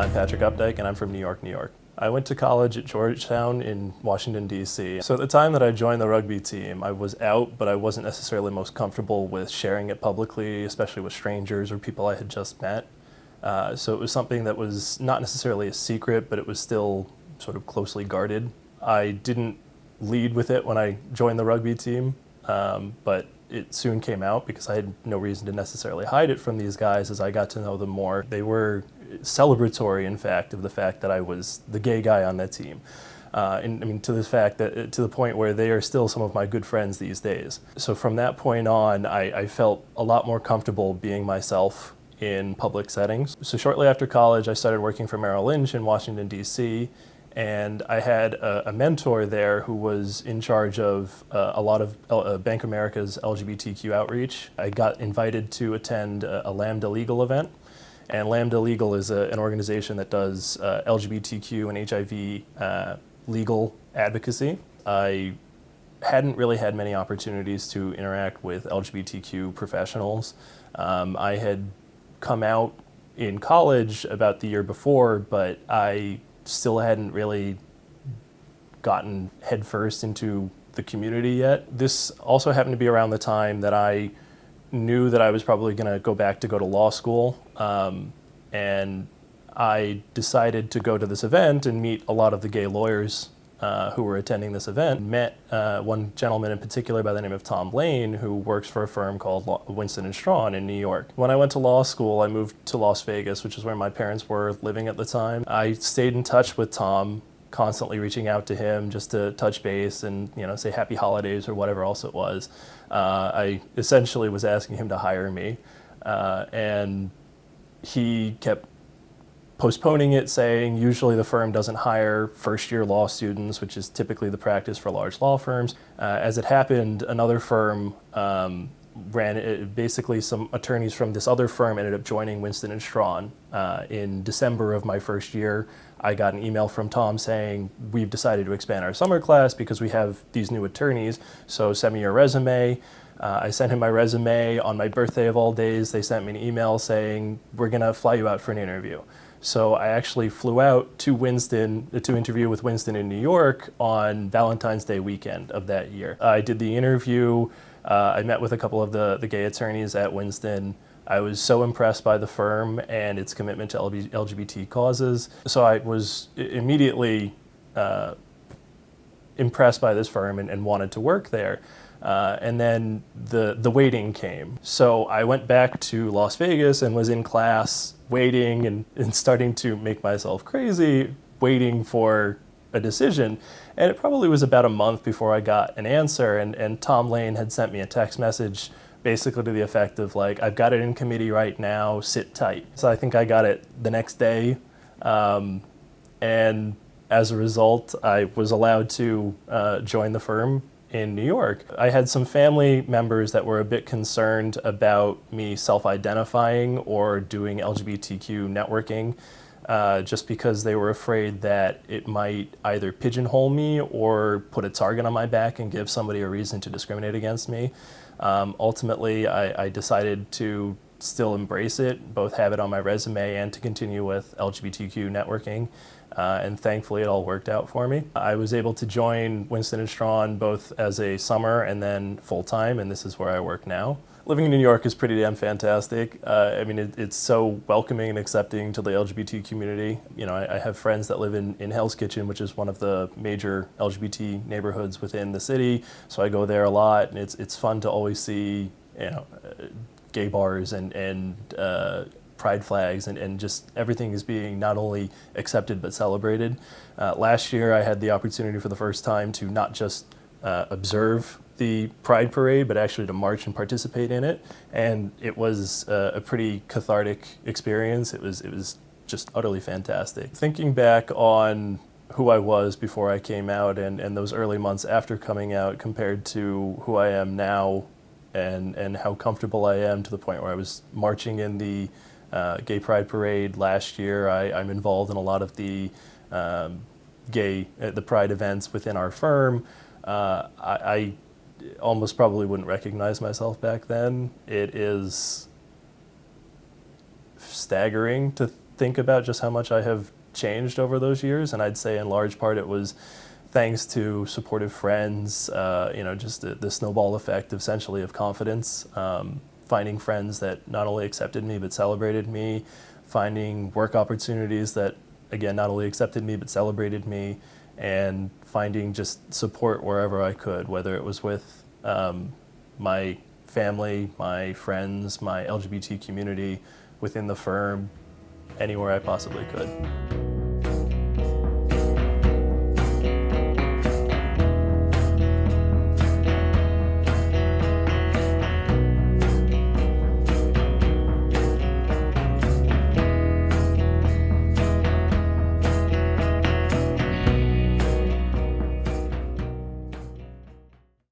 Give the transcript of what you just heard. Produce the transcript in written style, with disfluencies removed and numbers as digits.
I'm Patrick Updike, and I'm from New York, New York. I went to college at Georgetown in Washington, D.C. So at the time that I joined the rugby team, I was out, but I wasn't necessarily most comfortable with sharing it publicly, especially with strangers or people I had just met. So it was something that was not necessarily a secret, but it was still sort of closely guarded. I didn't lead with it when I joined the rugby team, but it soon came out because I had no reason to necessarily hide it from these guys as I got to know them more. They were celebratory, in fact, of the fact that I was the gay guy on that team. And I mean, to the point where they are still some of my good friends these days. So from that point on, I felt a lot more comfortable being myself in public settings. So shortly after college, I started working for Merrill Lynch in Washington, D.C., and I had a mentor there who was in charge of a lot of Bank of America's LGBTQ outreach. I got invited to attend a Lambda Legal event, and Lambda Legal is an organization that does LGBTQ and HIV legal advocacy. I hadn't really had many opportunities to interact with LGBTQ professionals. I had come out in college about the year before, but I still hadn't really gotten headfirst into the community yet. This also happened to be around the time that I knew that I was probably going to go to law school, and I decided to go to this event and meet a lot of the gay lawyers who were attending this event. Met one gentleman in particular by the name of Tom Lane, who works for a firm called Winston & Strawn in New York. When I went to law school, I moved to Las Vegas, which is where my parents were living at the time. I stayed in touch with Tom, constantly reaching out to him just to touch base and say happy holidays or whatever else it was. I essentially was asking him to hire me, and he kept postponing it, saying usually the firm doesn't hire first-year law students, which is typically the practice for large law firms. As it happened, another firm ran it. Basically, some attorneys from this other firm ended up joining Winston & Strawn. In December of my first year, I got an email from Tom saying, we've decided to expand our summer class because we have these new attorneys, so send me your resume. I sent him my resume. On my birthday of all days, they sent me an email saying, we're going to fly you out for an interview. So I actually flew out to Winston to interview with Winston in New York on Valentine's Day weekend of that year. I did the interview. I met with a couple of the gay attorneys at Winston. I was so impressed by the firm and its commitment to LGBT causes. So I was immediately impressed by this firm and wanted to work there. And then the waiting came. So I went back to Las Vegas and was in class waiting and starting to make myself crazy, waiting for a decision. And it probably was about a month before I got an answer. And Tom Lane had sent me a text message basically to the effect of like, I've got it in committee right now, sit tight. So I think I got it the next day. And as a result, I was allowed to join the firm in New York. I had some family members that were a bit concerned about me self-identifying or doing LGBTQ networking, just because they were afraid that it might either pigeonhole me or put a target on my back and give somebody a reason to discriminate against me. Ultimately, I decided to still embrace it, both have it on my resume and to continue with LGBTQ networking. And thankfully, it all worked out for me. I was able to join Winston & Strawn both as a summer and then full-time, and this is where I work now. Living in New York is pretty damn fantastic. I mean, it's so welcoming and accepting to the LGBT community. I have friends that live in Hell's Kitchen, which is one of the major LGBT neighborhoods within the city, so I go there a lot, and it's fun to always see, gay bars and pride flags and just everything is being not only accepted but celebrated. Last year I had the opportunity for the first time to not just observe the Pride Parade, but actually to march and participate in it. And it was a pretty cathartic experience. It was just utterly fantastic. Thinking back on who I was before I came out and those early months after coming out compared to who I am now and how comfortable I am to the point where I was marching in the Gay Pride Parade last year. I'm involved in a lot of the the Pride events within our firm. I almost probably wouldn't recognize myself back then. It is staggering to think about just how much I have changed over those years, and I'd say in large part it was thanks to supportive friends, just the snowball effect essentially of confidence, finding friends that not only accepted me but celebrated me, finding work opportunities that, again, not only accepted me but celebrated me, and finding just support wherever I could, whether it was with my family, my friends, my LGBT community, within the firm, anywhere I possibly could.